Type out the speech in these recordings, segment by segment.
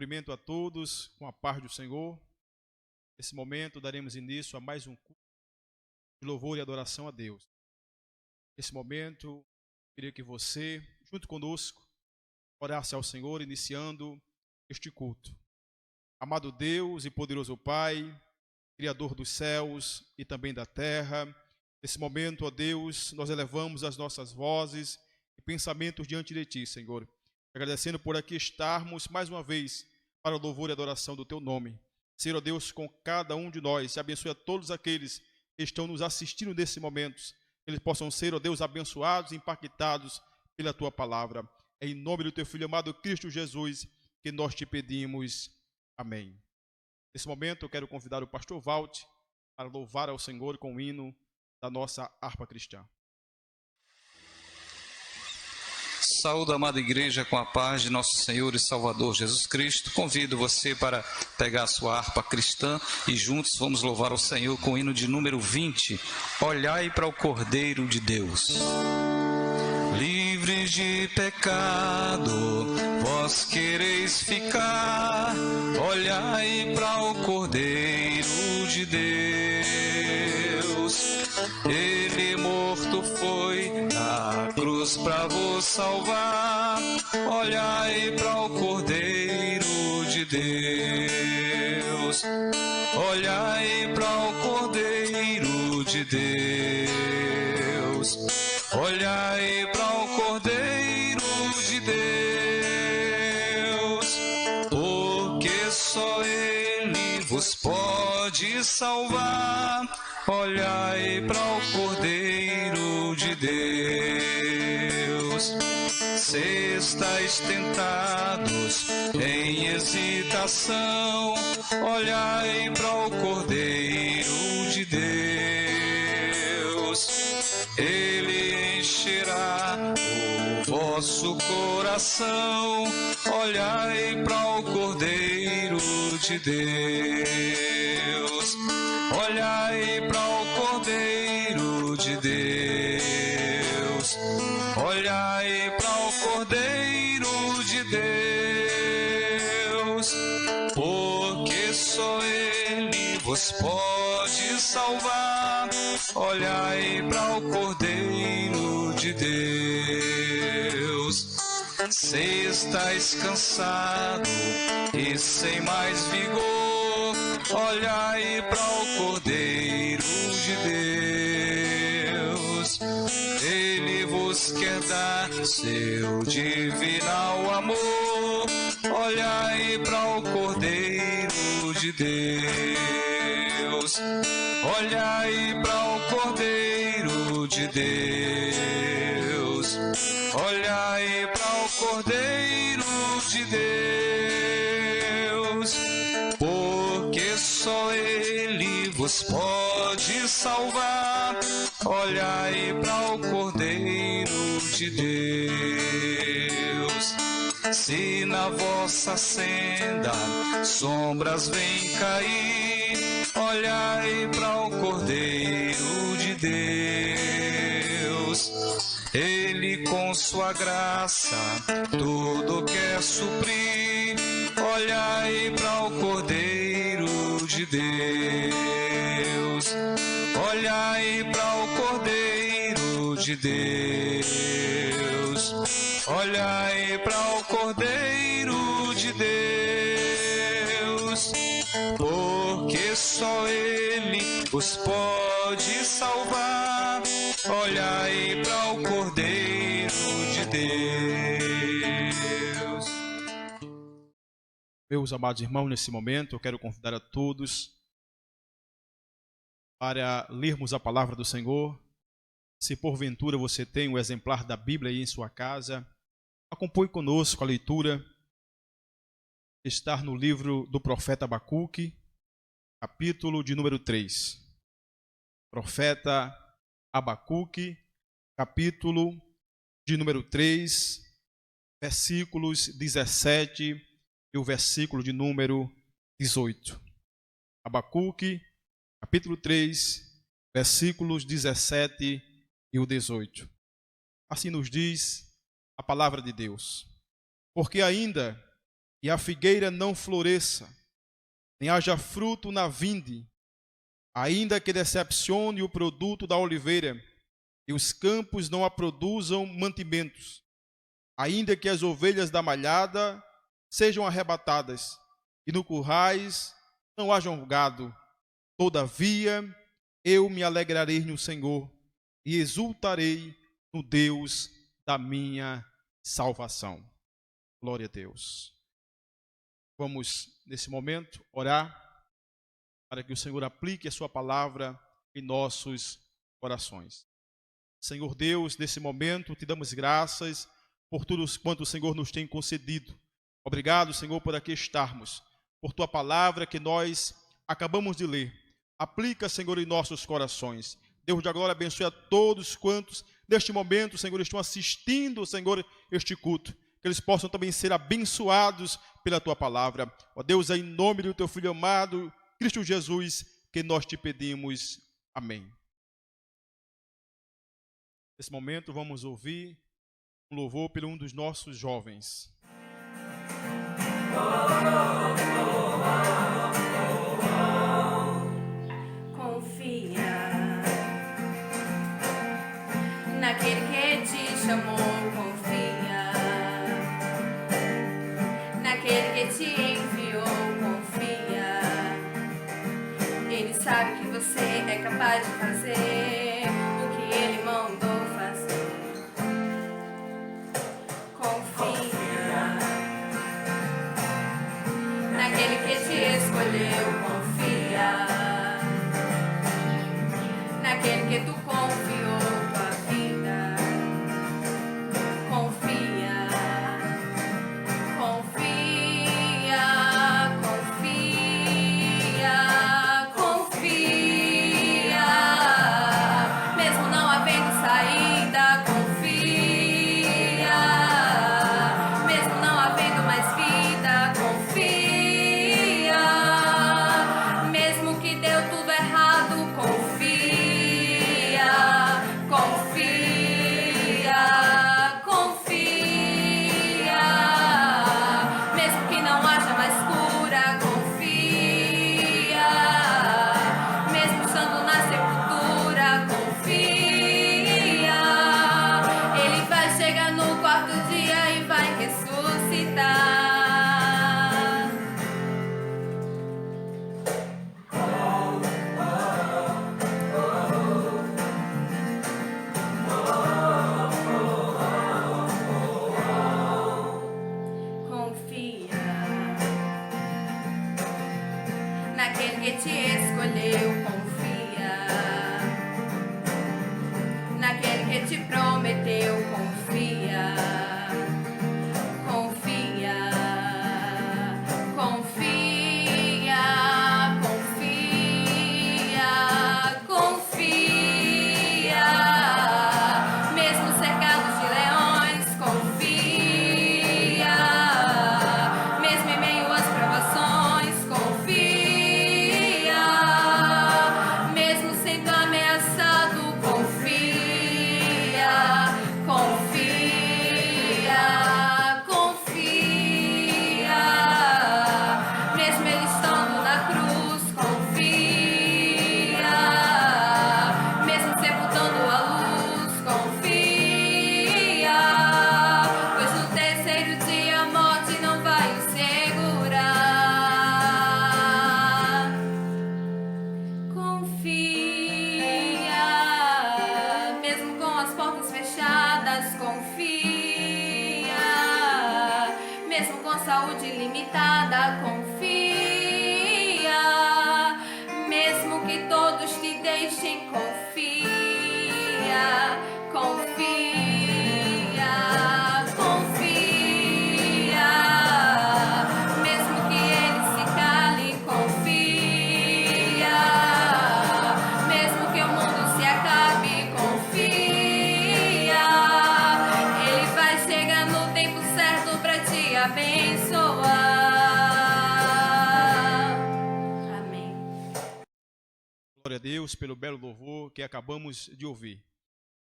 Cumprimento a todos com a paz do Senhor. Nesse momento daremos início a mais um culto de louvor e adoração a Deus. Nesse momento, queria que você, junto conosco, orasse ao Senhor, iniciando este culto. Amado Deus e poderoso Pai, Criador dos céus e também da terra, nesse momento, ó Deus, nós elevamos as nossas vozes e pensamentos diante de Ti, Senhor, agradecendo por aqui estarmos mais uma vez para o louvor e adoração do Teu nome. Senhor, ó Deus, com cada um de nós, abençoe a todos aqueles que estão nos assistindo nesse momento, que eles possam ser, ó Deus, abençoados e impactados pela Tua palavra. É em nome do Teu Filho amado Cristo Jesus que nós te pedimos. Amém. Nesse momento eu quero convidar o pastor Walt para louvar ao Senhor com o hino da nossa harpa cristã. Saúde a amada igreja com a paz de nosso Senhor e Salvador Jesus Cristo. Convido você para pegar a sua harpa cristã e juntos vamos louvar ao Senhor com o hino de número 20. Olhai para o Cordeiro de Deus. Livres de pecado, vós quereis ficar. Olhai para o Cordeiro de Deus. Ele morto foi na cruz para vos salvar. Olhai para o Cordeiro de Deus. Olhai para o Cordeiro de Deus. Olhai para o Cordeiro de Deus, porque só Ele vos pode salvar. Olhai para o Cordeiro de Deus. Se estáis tentados em hesitação, olhai para o Cordeiro de Deus. Ele encherá o vosso coração. Olhai para o Cordeiro de Deus. Olhai para o Cordeiro de Deus. Olhai para o Cordeiro de Deus, porque só Ele vos pode salvar. Olhai para o Cordeiro de Deus. Se estáis cansado e sem mais vigor, olhai para o Cordeiro de Deus. Ele vos quer dar seu divinal amor. Olhai para o Cordeiro de Deus. Olhai para o Cordeiro de Deus. Olhai para o Cordeiro de Deus, porque só Ele vos pode salvar. Olhai para o Cordeiro de Deus. Se na vossa senda sombras vêm cair, olhai para o Cordeiro de Deus. Ele com sua graça tudo quer suprir. Olhai para o Cordeiro de Deus. Olhai para o Cordeiro de Deus. Olhai para o Cordeiro de Deus, porque só Ele os pode salvar. Olhai para o Cordeiro de Deus. Meus amados irmãos, nesse momento eu quero convidar a todos para lermos a palavra do Senhor. Se porventura você tem um exemplar da Bíblia aí em sua casa, acompanhe conosco a leitura. Está no livro do profeta Abacuque, capítulo de número 3. Profeta Abacuque, capítulo de número 3, versículos 17 e o versículo de número 18. Abacuque, capítulo 3, versículos 17 e o 18. Assim nos diz a palavra de Deus. Porque ainda e a figueira não floresça, nem haja fruto na vinde, ainda que decepcione o produto da oliveira, e os campos não a produzam mantimentos, ainda que as ovelhas da malhada sejam arrebatadas, e no currais não hajam gado, todavia eu me alegrarei no Senhor, e exultarei no Deus da minha salvação. Glória a Deus. Vamos, nesse momento, orar para que o Senhor aplique a sua palavra em nossos corações. Senhor Deus, nesse momento, te damos graças por tudo quanto o Senhor nos tem concedido. Obrigado, Senhor, por aqui estarmos, por tua palavra que nós acabamos de ler. Aplica, Senhor, em nossos corações. Deus da glória, abençoe a todos quantos, neste momento, Senhor, estão assistindo, Senhor, este culto. Que eles possam também ser abençoados pela tua palavra. Ó Deus, é em nome do teu Filho amado, Cristo Jesus, que nós te pedimos. Amém. Nesse momento, vamos ouvir um louvor por um dos nossos jovens. Confia naquele que te chamou, confia naquele que te enviou, confia. Ele sabe que você é capaz de fazer o que ele mandou fazer. Confia naquele que te escolheu, confia naquele que tu confiou tua vida. Confia, confia, confia, confia. Mesmo não havendo saída, confia. Mesmo não havendo mais vida, confia. Mesmo que deu tudo errado, confia, confia, confia. Mesmo que não haja mais cura, confia. Mesmo estando na sepultura, confia. Ele vai chegar no quarto dia e vai ressuscitar. Confia naquele que te escolheu, confia naquele que te prometeu, confia, confia, confia, confia, confia. Mesmo cercados de leões, confia. Mesmo em meio às provações, confia. Mesmo sendo ameaçado, confia, confia, confia. Mesmo ele estando na cruz, confia. Mesmo sepultando a luz, confia. Pois no terceiro dia a morte não vai o segurar. Confia, mesmo com as portas fechadas, confia. Mesmo com saúde limitada, confia. Mesmo que todos te deixem, confia, confia, confia. Mesmo que ele se cale, confia. Mesmo que o mundo se acabe, confia. Ele vai chegar no tempo certo pra te abençoar. Amém. Glória a Deus pelo belo louvor que acabamos de ouvir.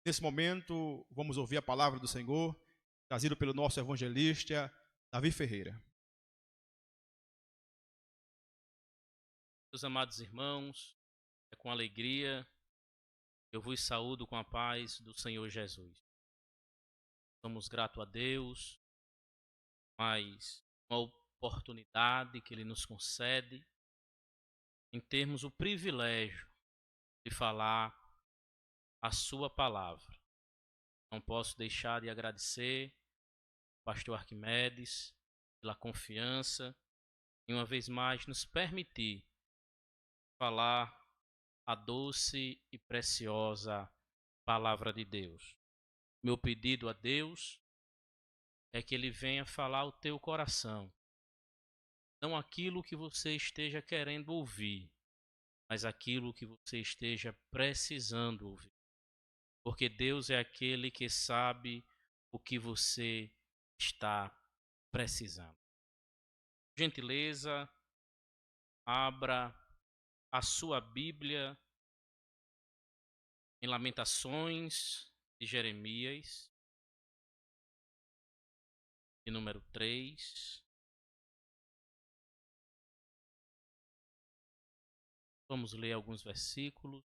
Nesse momento, vamos ouvir a palavra do Senhor, trazido pelo nosso evangelista, Davi Ferreira. Meus amados irmãos, é com alegria que eu vos saúdo com a paz do Senhor Jesus. Somos gratos a Deus, mais uma oportunidade que Ele nos concede em termos o privilégio de falar a sua palavra. Não posso deixar de agradecer ao pastor Arquimedes pela confiança e uma vez mais nos permitir falar a doce e preciosa palavra de Deus. Meu pedido a Deus é que Ele venha falar ao teu coração, não aquilo que você esteja querendo ouvir, mas aquilo que você esteja precisando ouvir. Porque Deus é aquele que sabe o que você está precisando. Por gentileza, abra a sua Bíblia em Lamentações de Jeremias, de número 3. Vamos ler alguns versículos,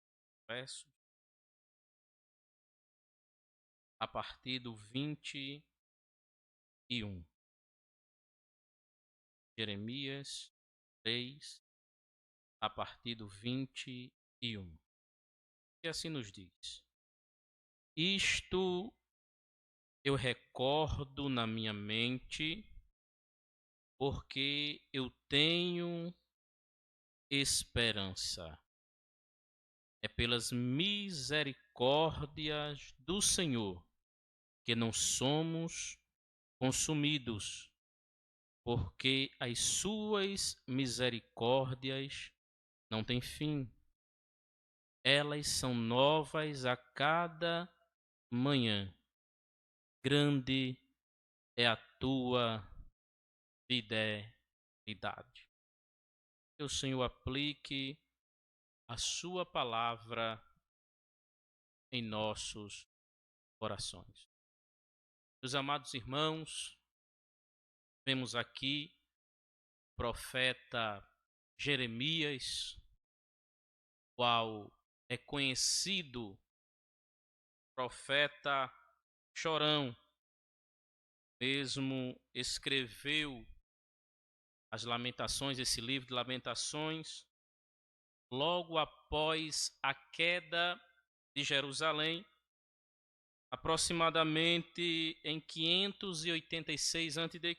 versos, a partir do 21. Jeremias 3, a partir do 21. E assim nos diz: Isto eu recordo na minha mente, porque eu tenho esperança. É pelas misericórdias do Senhor que não somos consumidos, porque as suas misericórdias não têm fim. Elas são novas a cada manhã. Grande é a tua fidelidade. Que o Senhor aplique a sua palavra em nossos corações. Meus amados irmãos, vemos aqui o profeta Jeremias, qual é conhecido profeta chorão, mesmo escreveu as Lamentações, esse livro de Lamentações, logo após a queda de Jerusalém, aproximadamente em 586 a.C.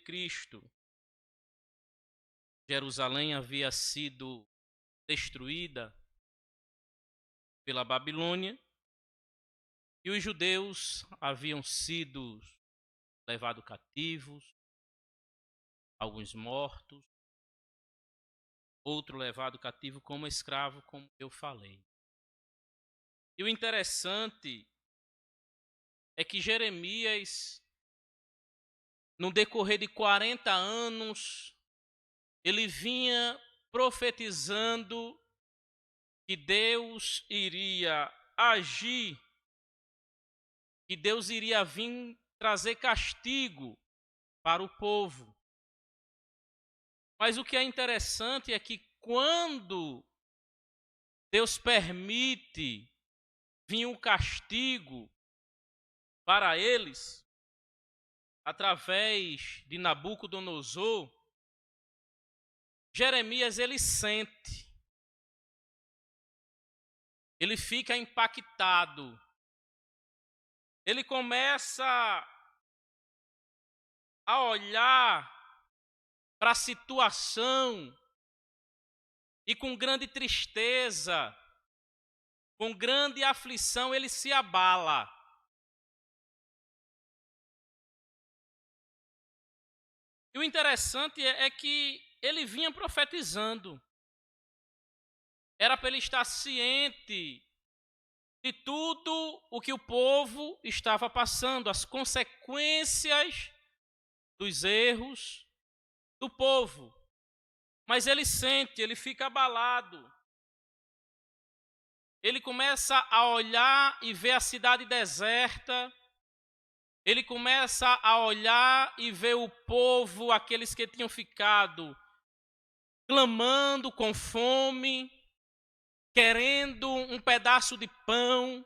Jerusalém havia sido destruída pela Babilônia e os judeus haviam sido levados cativos, alguns mortos, outro levado cativo como escravo, como eu falei. E o interessante é que Jeremias, no decorrer de 40 anos, ele vinha profetizando que Deus iria agir, que Deus iria vir trazer castigo para o povo. Mas o que é interessante é que quando Deus permite vir um castigo para eles, através de Nabucodonosor, Jeremias ele sente, ele fica impactado, ele começa a olhar para a situação e com grande tristeza, com grande aflição, ele se abala. E o interessante é que ele vinha profetizando. Era para ele estar ciente de tudo o que o povo estava passando, as consequências dos erros do povo. Mas ele sente, ele fica abalado. Ele começa a olhar e ver a cidade deserta. Ele começa a olhar e ver o povo, aqueles que tinham ficado clamando com fome, querendo um pedaço de pão.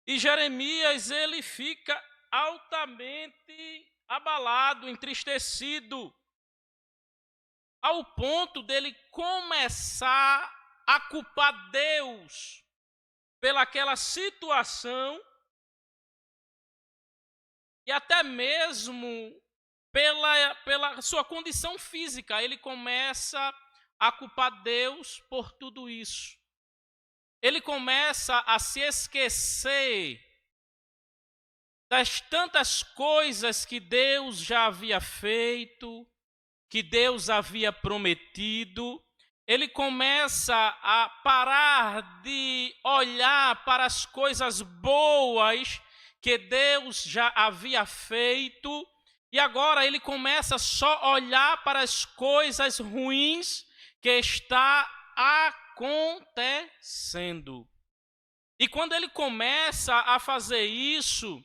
E Jeremias, ele fica altamente abalado, entristecido, ao ponto dele começar a culpar Deus pelaquela situação e até mesmo pela sua condição física. Ele começa a culpar Deus por tudo isso. Ele começa a se esquecer das tantas coisas que Deus já havia feito, que Deus havia prometido. Ele começa a parar de olhar para as coisas boas que Deus já havia feito, e agora ele começa só a olhar para as coisas ruins que está acontecendo. E quando ele começa a fazer isso,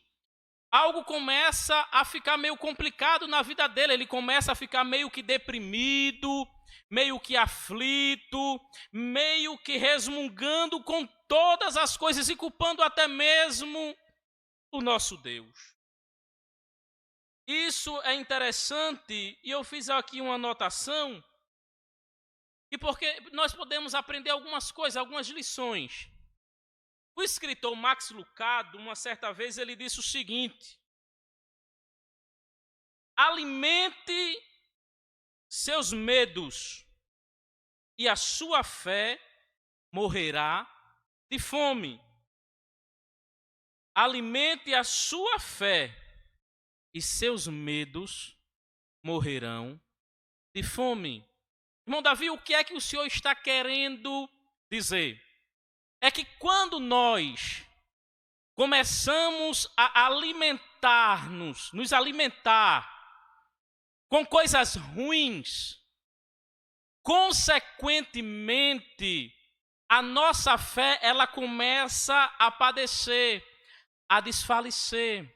algo começa a ficar meio complicado na vida dele. Ele começa a ficar meio que deprimido, meio que aflito, meio que resmungando com todas as coisas e culpando até mesmo o nosso Deus. Isso é interessante, e eu fiz aqui uma anotação, e porque nós podemos aprender algumas coisas, algumas lições. O escritor Max Lucado, uma certa vez, ele disse o seguinte: alimente seus medos e a sua fé morrerá de fome. Alimente a sua fé e seus medos morrerão de fome. Irmão Davi, o que é que o Senhor está querendo dizer? É que quando nós começamos a nos alimentar com coisas ruins, consequentemente, a nossa fé, ela começa a padecer, a desfalecer.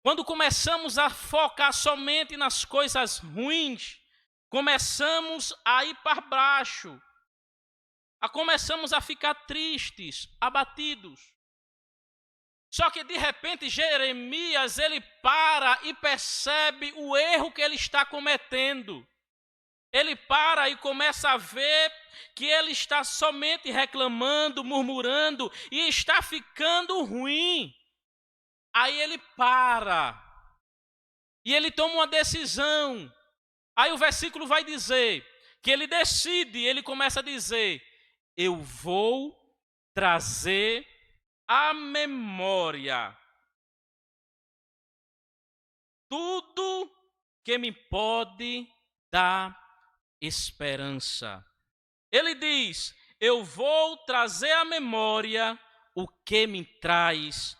Quando começamos a focar somente nas coisas ruins, começamos a ir para baixo, começamos a ficar tristes, abatidos. Só que de repente Jeremias, ele para e percebe o erro que ele está cometendo. Ele para e começa a ver que ele está somente reclamando, murmurando e está ficando ruim. Aí ele para e ele toma uma decisão. Aí o versículo vai dizer que ele decide, ele começa a dizer: eu vou trazer à memória tudo que me pode dar esperança. Ele diz: eu vou trazer à memória o que me traz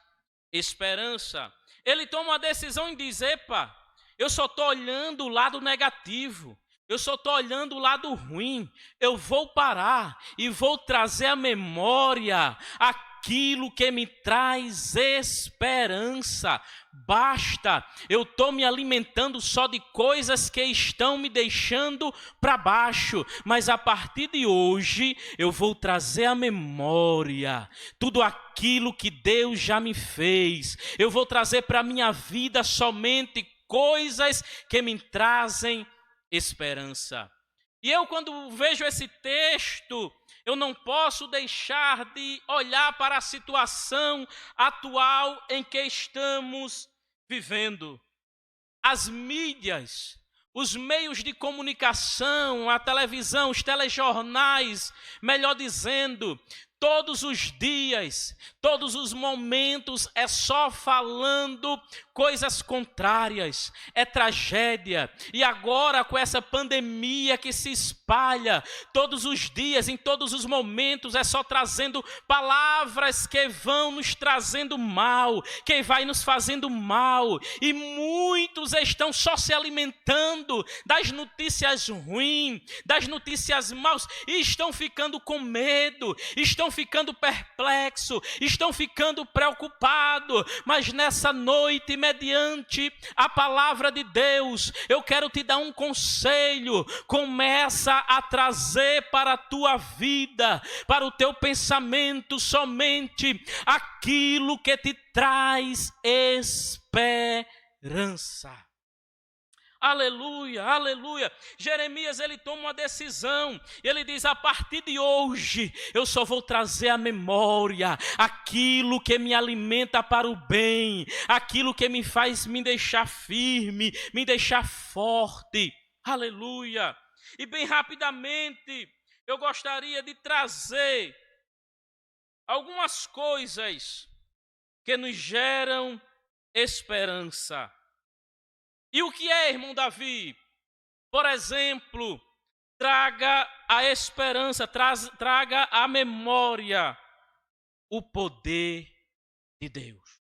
esperança. Ele toma uma decisão em dizer: epa, eu só estou olhando o lado negativo, eu só estou olhando o lado ruim. Eu vou parar e vou trazer à memória aquilo que me traz esperança. Basta, eu estou me alimentando só de coisas que estão me deixando para baixo, mas a partir de hoje eu vou trazer à memória tudo aquilo que Deus já me fez. Eu vou trazer para a minha vida somente coisas que me trazem esperança. E eu, quando vejo esse texto, eu não posso deixar de olhar para a situação atual em que estamos vivendo. As mídias, os meios de comunicação, a televisão, os telejornais, melhor dizendo, todos os dias, todos os momentos é só falando coisas contrárias, é tragédia. E agora com essa pandemia que se espalha, todos os dias, em todos os momentos, é só trazendo palavras que vão nos trazendo mal, que vai nos fazendo mal. E muitos estão só se alimentando das notícias ruins, das notícias maus, e estão ficando com medo, estão ficando perplexos, estão ficando preocupados, mas nessa noite, mediante a palavra de Deus, eu quero te dar um conselho. Começa a trazer para a tua vida, para o teu pensamento, somente aquilo que te traz esperança. Aleluia, aleluia. Jeremias, ele toma uma decisão. Ele diz: a partir de hoje, eu só vou trazer à memória aquilo que me alimenta para o bem, aquilo que me faz me deixar firme, me deixar forte. Aleluia. E bem rapidamente, eu gostaria de trazer algumas coisas que nos geram esperança. E o que é, irmão Davi? Por exemplo, traga a esperança, traga a memória, o poder de Deus.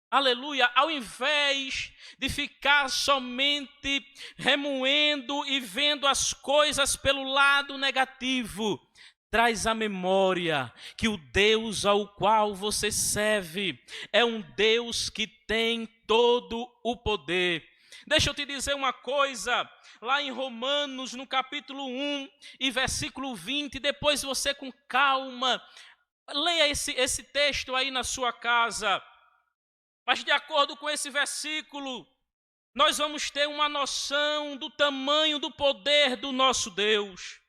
Aleluia! Ao invés de ficar somente remoendo e vendo as coisas pelo lado negativo, traz à memória que o Deus ao qual você serve é um Deus que tem todo o poder. Deixa eu te dizer uma coisa, lá em Romanos, no capítulo 1 e versículo 20, depois você com calma, leia esse texto aí na sua casa. Mas de acordo com esse versículo, nós vamos ter uma noção do tamanho do poder do nosso Deus.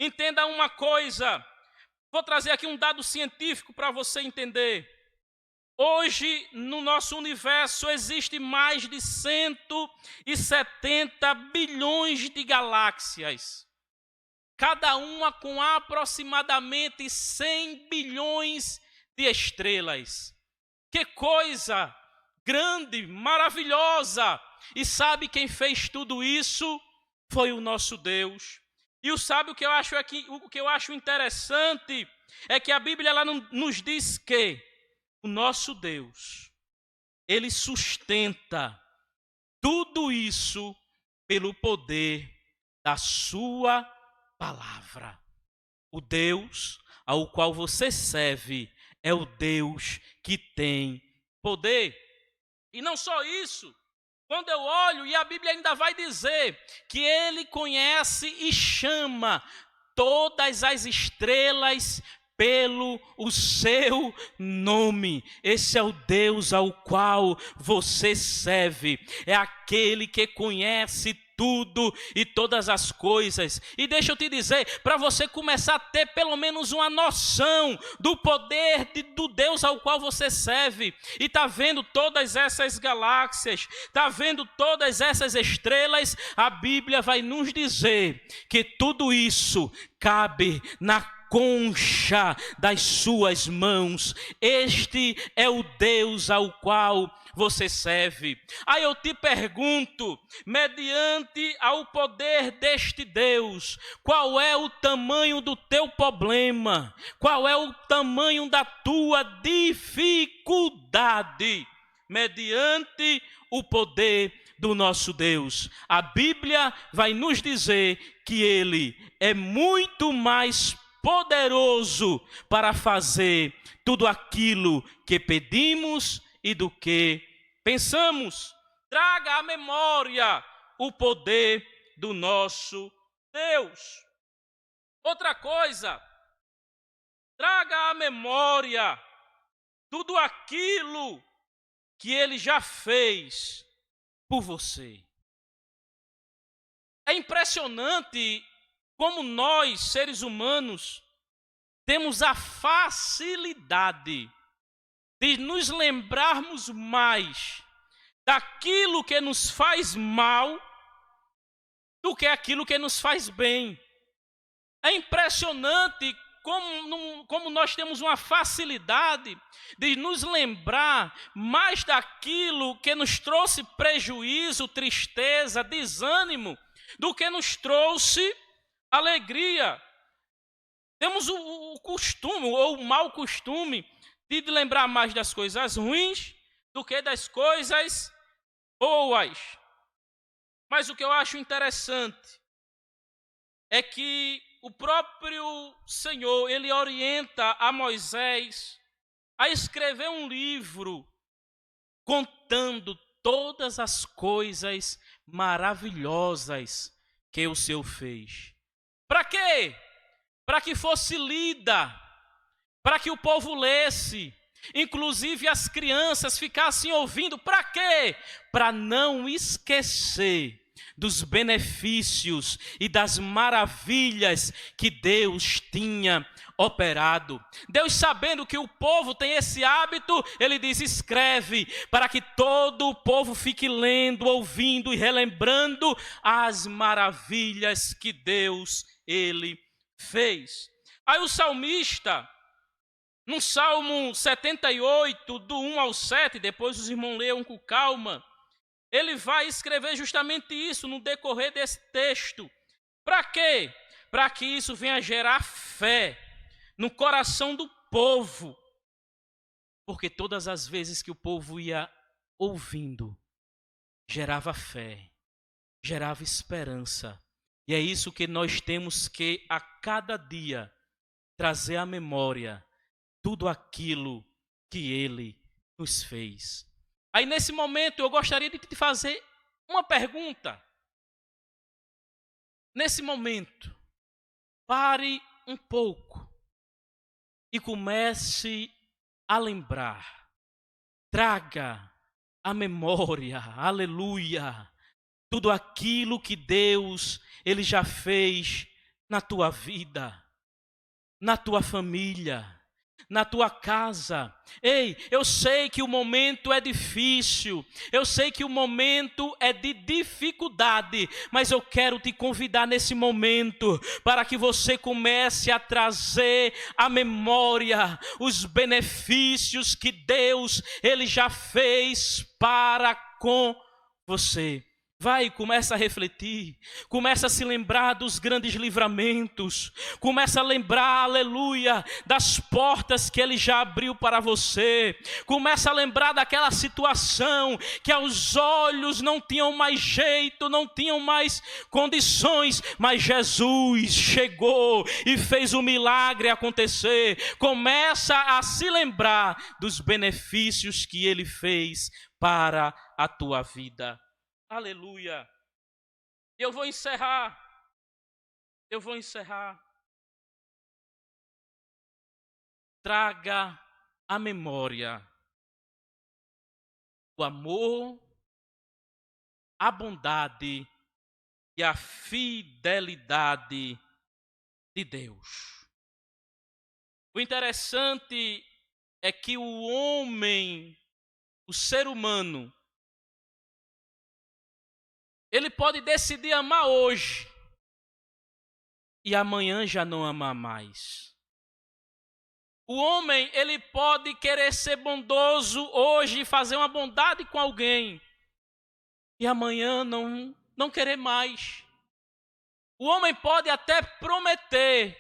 Entenda uma coisa, vou trazer aqui um dado científico para você entender. Hoje, no nosso universo, existe mais de 170 bilhões de galáxias. Cada uma com aproximadamente 100 bilhões de estrelas. Que coisa grande, maravilhosa! E sabe quem fez tudo isso? Foi o nosso Deus. E sabe o que eu acho aqui, o que eu acho interessante é que a Bíblia ela nos diz que o nosso Deus, ele sustenta tudo isso pelo poder da sua palavra. O Deus ao qual você serve é o Deus que tem poder. E não só isso, quando eu olho, e a Bíblia ainda vai dizer que ele conhece e chama todas as estrelas pelo o seu nome. Esse é o Deus ao qual você serve. É aquele que conhece tudo e todas as coisas. E deixa eu te dizer, para você começar a ter pelo menos uma noção do poder do Deus ao qual você serve, e está vendo todas essas galáxias, está vendo todas essas estrelas, a Bíblia vai nos dizer que tudo isso cabe na concha das suas mãos. Este é o Deus ao qual você serve. Aí eu te pergunto, mediante ao poder deste Deus, qual é o tamanho do teu problema? Qual é o tamanho da tua dificuldade? Mediante o poder do nosso Deus. A Bíblia vai nos dizer que Ele é muito mais poderoso para fazer tudo aquilo que pedimos e do que pensamos. Traga à memória o poder do nosso Deus. Outra coisa, traga à memória tudo aquilo que Ele já fez por você. É impressionante como nós, seres humanos, temos a facilidade de nos lembrarmos mais daquilo que nos faz mal do que aquilo que nos faz bem. É impressionante como nós temos uma facilidade de nos lembrar mais daquilo que nos trouxe prejuízo, tristeza, desânimo, do que nos trouxe alegria. Temos o costume, ou o mau costume, de lembrar mais das coisas ruins do que das coisas boas. Mas o que eu acho interessante é que o próprio Senhor, ele orienta a Moisés a escrever um livro contando todas as coisas maravilhosas que o Senhor fez. Para quê? Para que fosse lida, para que o povo lesse, inclusive as crianças ficassem ouvindo. Para quê? Para não esquecer dos benefícios e das maravilhas que Deus tinha operado. Deus, sabendo que o povo tem esse hábito, ele diz: escreve, para que todo o povo fique lendo, ouvindo e relembrando as maravilhas que Deus, ele fez. Aí o salmista, no Salmo 78, do 1 ao 7, depois os irmãos leiam com calma, ele vai escrever justamente isso no decorrer desse texto. Para quê? Para que isso venha gerar fé no coração do povo. Porque todas as vezes que o povo ia ouvindo, gerava fé, gerava esperança. E é isso que nós temos que, a cada dia, trazer à memória tudo aquilo que ele nos fez. Aí, nesse momento, eu gostaria de te fazer uma pergunta. Nesse momento, pare um pouco e comece a lembrar. Traga à memória, aleluia, tudo aquilo que Deus, ele já fez na tua vida, na tua família, na tua casa. Ei, eu sei que o momento é difícil, eu sei que o momento é de dificuldade, mas eu quero te convidar nesse momento para que você comece a trazer à memória os benefícios que Deus, ele já fez para com você. Vai, começa a refletir, começa a se lembrar dos grandes livramentos, começa a lembrar, aleluia, das portas que ele já abriu para você, começa a lembrar daquela situação que aos olhos não tinham mais jeito, não tinham mais condições, mas Jesus chegou e fez o milagre acontecer. Começa a se lembrar dos benefícios que ele fez para a tua vida. Aleluia. Eu vou encerrar. Traga à memória o amor, a bondade e a fidelidade de Deus. O interessante é que o homem, o ser humano, ele pode decidir amar hoje e amanhã já não amar mais. O homem, ele pode querer ser bondoso hoje e fazer uma bondade com alguém e amanhã não querer mais. O homem pode até prometer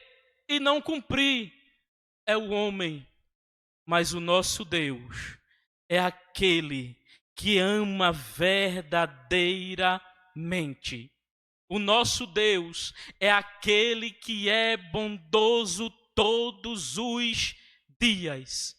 e não cumprir. É o homem, mas o nosso Deus é aquele que ama verdadeiramente. O nosso Deus é aquele que é bondoso todos os dias.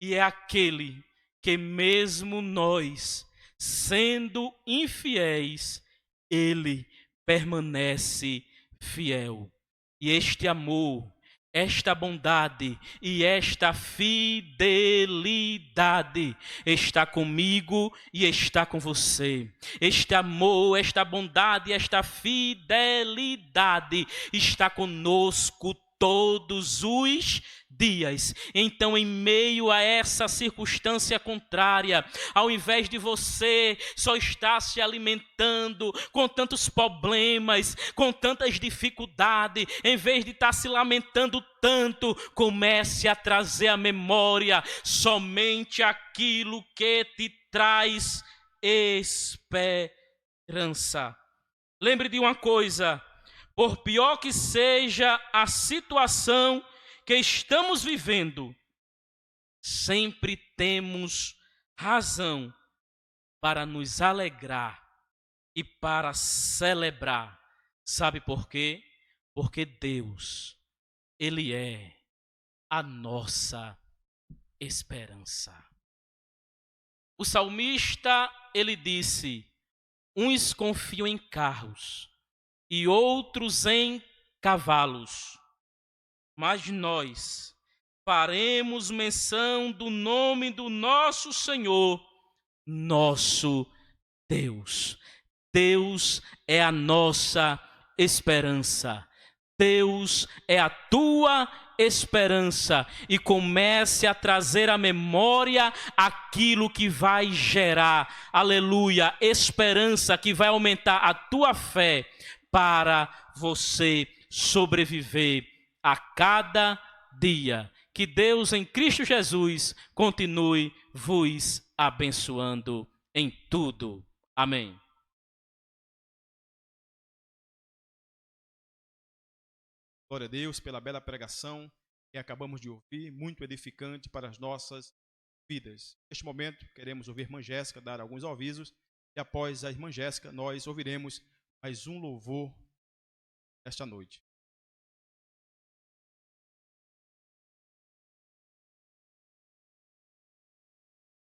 E é aquele que mesmo nós, sendo infiéis, ele permanece fiel. E este amor, esta bondade e esta fidelidade está comigo e está com você. Este amor, esta bondade, esta fidelidade está conosco todos os dias. Então, em meio a essa circunstância contrária, ao invés de você só estar se alimentando com tantos problemas, com tantas dificuldades, em vez de estar se lamentando tanto, comece a trazer à memória somente aquilo que te traz esperança. Lembre de uma coisa: por pior que seja a situação que estamos vivendo, sempre temos razão para nos alegrar e para celebrar. Sabe por quê? porque Deus, Ele é a nossa esperança. O salmista, ele disse: uns confiam em carros e outros em cavalos, mas nós faremos menção do nome do nosso Senhor, nosso Deus. Deus é a nossa esperança. Deus é a tua esperança. E comece a trazer à memória aquilo que vai gerar, aleluia, esperança, que vai aumentar a tua fé para você sobreviver a cada dia. Que Deus em Cristo Jesus continue vos abençoando em tudo. Amém. Glória a Deus pela bela pregação que acabamos de ouvir, muito edificante para as nossas vidas. Neste momento, queremos ouvir a irmã Jéssica dar alguns avisos e após a irmã Jéssica, nós ouviremos mais um louvor esta noite.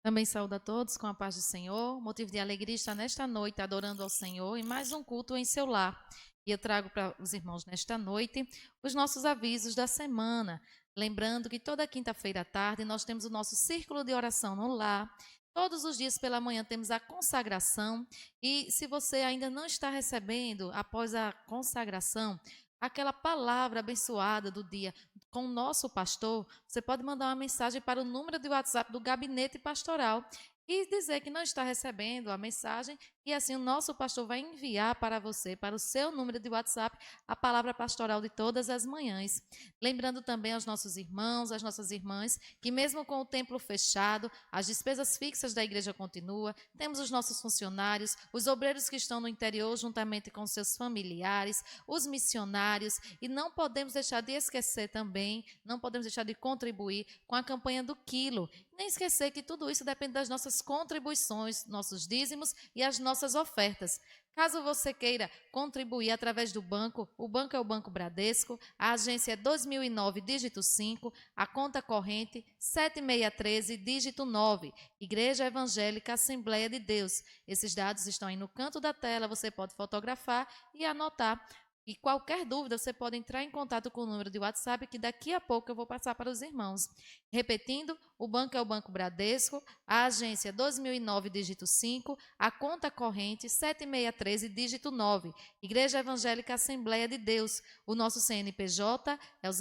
Também saúdo a todos com a paz do Senhor. Motivo de alegria estar nesta noite adorando ao Senhor em mais um culto em seu lar. E eu trago para os irmãos nesta noite os nossos avisos da semana. Lembrando que toda quinta-feira à tarde nós temos o nosso círculo de oração no lar. Todos os dias pela manhã temos a consagração. E se você ainda não está recebendo, após a consagração, aquela palavra abençoada do dia com o nosso pastor, você pode mandar uma mensagem para o número de WhatsApp do Gabinete Pastoral e dizer que não está recebendo a mensagem, e assim o nosso pastor vai enviar para você, para o seu número de WhatsApp, a palavra pastoral de todas as manhãs. Lembrando também aos nossos irmãos, às nossas irmãs, que mesmo com o templo fechado, as despesas fixas da igreja continuam, temos os nossos funcionários, os obreiros que estão no interior juntamente com seus familiares, os missionários, e não podemos deixar de esquecer também, não podemos deixar de contribuir com a campanha do quilo, nem esquecer que tudo isso depende das nossas contribuições, nossos dízimos e as nossas ofertas. Caso você queira contribuir através do banco, o banco é o Banco Bradesco, a agência é 2009, dígito 5, a conta corrente 7613, dígito 9, Igreja Evangélica Assembleia de Deus. Esses dados estão aí no canto da tela, você pode fotografar e anotar. E qualquer dúvida, você pode entrar em contato com o número de WhatsApp, que daqui a pouco eu vou passar para os irmãos. Repetindo, o banco é o Banco Bradesco, a agência 2009, dígito 5, a conta corrente 7613, dígito 9, Igreja Evangélica Assembleia de Deus. O nosso CNPJ é o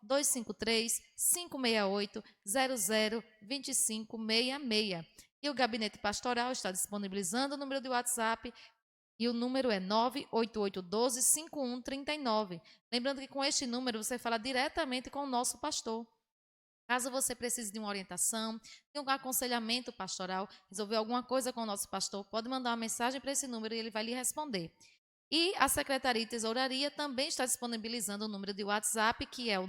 09-2538-568-002566. E o Gabinete Pastoral está disponibilizando o número de WhatsApp, e o número é 98812-5139. Lembrando que com este número você fala diretamente com o nosso pastor. Caso você precise de uma orientação, de um aconselhamento pastoral, resolver alguma coisa com o nosso pastor, pode mandar uma mensagem para esse número e ele vai lhe responder. E a Secretaria de Tesouraria também está disponibilizando o número de WhatsApp, que é o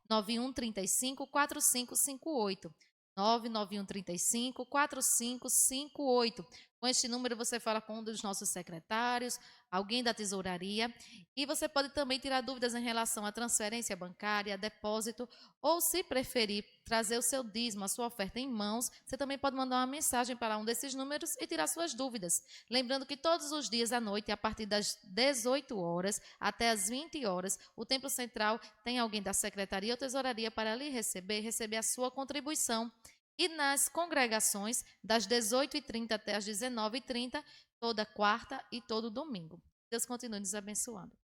99135-4558. 99135-4558. Com este número você fala com um dos nossos secretários, alguém da tesouraria, e você pode também tirar dúvidas em relação à transferência bancária, depósito, ou se preferir trazer o seu dízimo, a sua oferta em mãos, você também pode mandar uma mensagem para um desses números e tirar suas dúvidas. Lembrando que todos os dias à noite, a partir das 18 horas até as 20 horas, o Templo Central tem alguém da secretaria ou tesouraria para lhe receber a sua contribuição. E nas congregações, das 18h30 até as 19h30, toda quarta e todo domingo. Deus continue nos abençoando.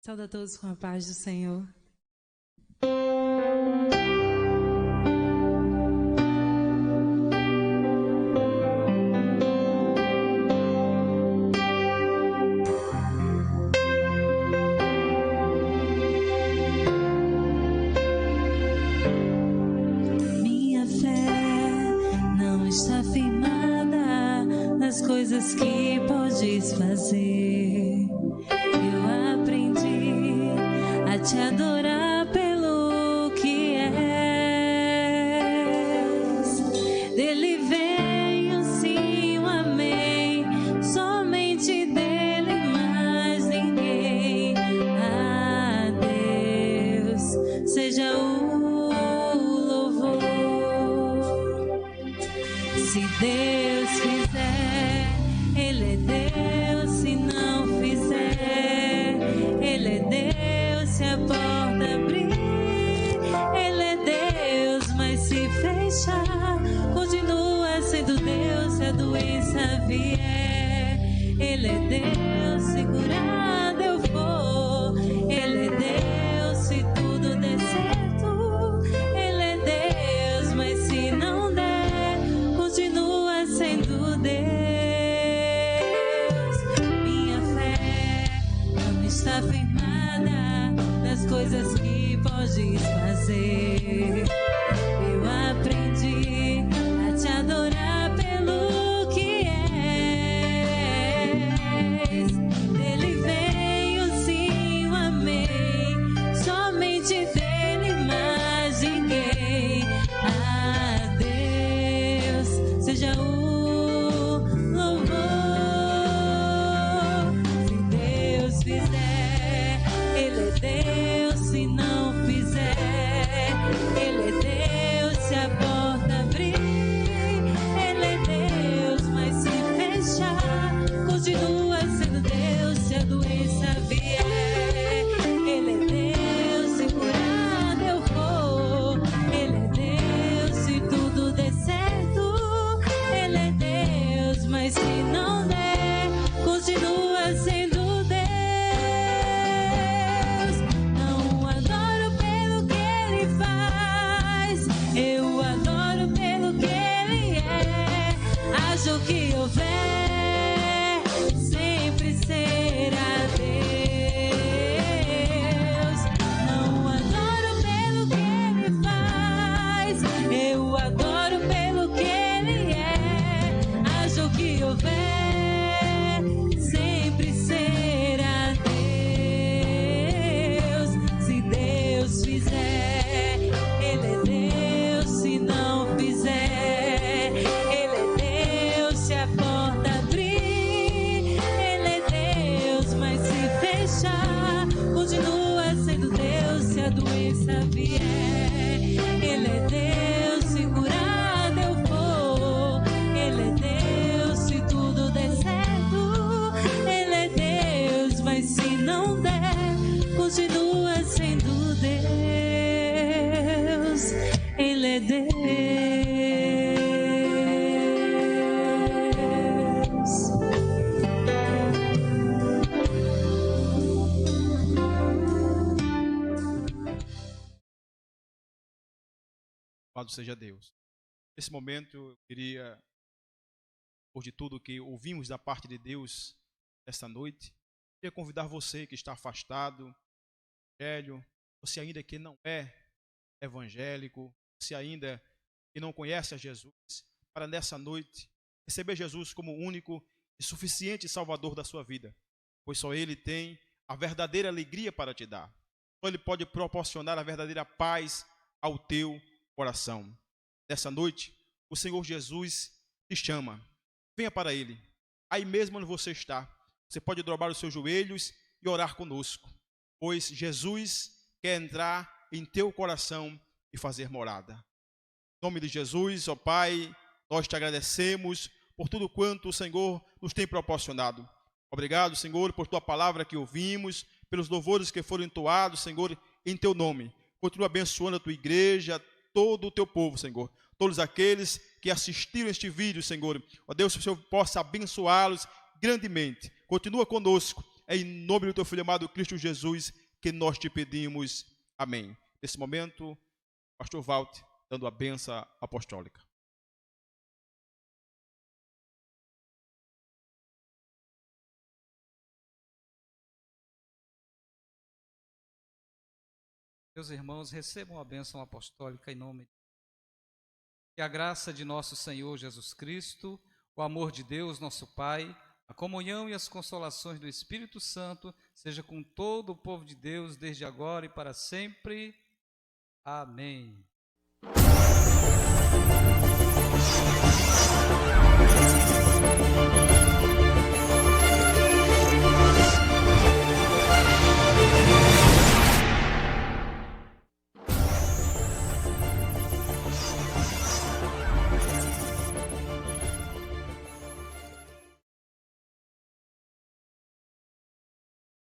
Saúde a todos com a paz do Senhor. Coisas que podes fazer, eu aprendi a te adorar pelo que és. Dele vem o sim, o amém, somente Deus. Se Deus fizer, Ele é Deus. Se não fizer, Ele é Deus. Se a porta abrir, Ele é Deus. Mas se fechar, continua sendo Deus. Se a doença vier, Ele é Deus. Segurado eu vou, Ele é Deus. Se tudo der certo, Ele é Deus. Mas se não der, continua sendo Deus. Minha fé não está firmada nas coisas que podes fazer. Eu aprendi a te adorar pelo que és. Dele vem o sim, o amém. Somente dele, mais ninguém. A Deus seja o louvor. Se Deus fizer, Ele é Deus. Se não fizer, Ele é Deus. Se a porta abrir, Ele é Deus. Mas se fechar, continua sendo Deus. Se a doença vier, Ele é Deus. Se curado eu for, Ele é Deus. Se tudo der certo, Ele é Deus. Mas se não der, continua sendo Deus. Não adoro pelo que Ele faz, eu adoro pelo que Ele é. Haja o que houver, sempre será Deus. Não adoro pelo que Ele faz, eu adoro pelo que Ele é. Haja o que houver, sempre será Deus. Se Deus fizer, Ele é Deus. Se não fizer, Ele é Deus. Se a porta abrir, Ele é Deus. Mas se fechar, continua sendo Deus. Se a doença vier, Ele é Deus. Se curado eu for, Ele é Deus. Se tudo der certo, Ele é Deus. Mas se não der, continua sendo Deus. Ele é Deus. Louvado seja Deus. Nesse momento, eu queria, por de tudo que ouvimos da parte de Deus esta noite, queria convidar você que está afastado do Evangelho, você ainda que não é evangélico, você ainda que não conhece a Jesus, para nessa noite receber Jesus como o único e suficiente Salvador da sua vida, pois só Ele tem a verdadeira alegria para te dar. Só Ele pode proporcionar a verdadeira paz ao teu coração. Nessa noite, o Senhor Jesus te chama. Venha para Ele. Aí mesmo onde você está, você pode dobrar os seus joelhos e orar conosco, pois Jesus quer entrar em teu coração e fazer morada. Em nome de Jesus, ó Pai, nós te agradecemos por tudo quanto o Senhor nos tem proporcionado. Obrigado, Senhor, por tua palavra que ouvimos, pelos louvores que foram entoados, Senhor, em teu nome. Continua abençoando a tua igreja, todo o teu povo, Senhor. Todos aqueles que assistiram este vídeo, Senhor. Ó Deus, que o Senhor possa abençoá-los grandemente. Continua conosco. É em nome do teu Filho amado Cristo Jesus que nós te pedimos. Amém. Nesse momento, pastor Walter, dando a bênção apostólica. Meus irmãos, recebam a bênção apostólica em nome de Deus. Que a graça de nosso Senhor Jesus Cristo, o amor de Deus, nosso Pai, a comunhão e as consolações do Espírito Santo seja com todo o povo de Deus, desde agora e para sempre. Amém.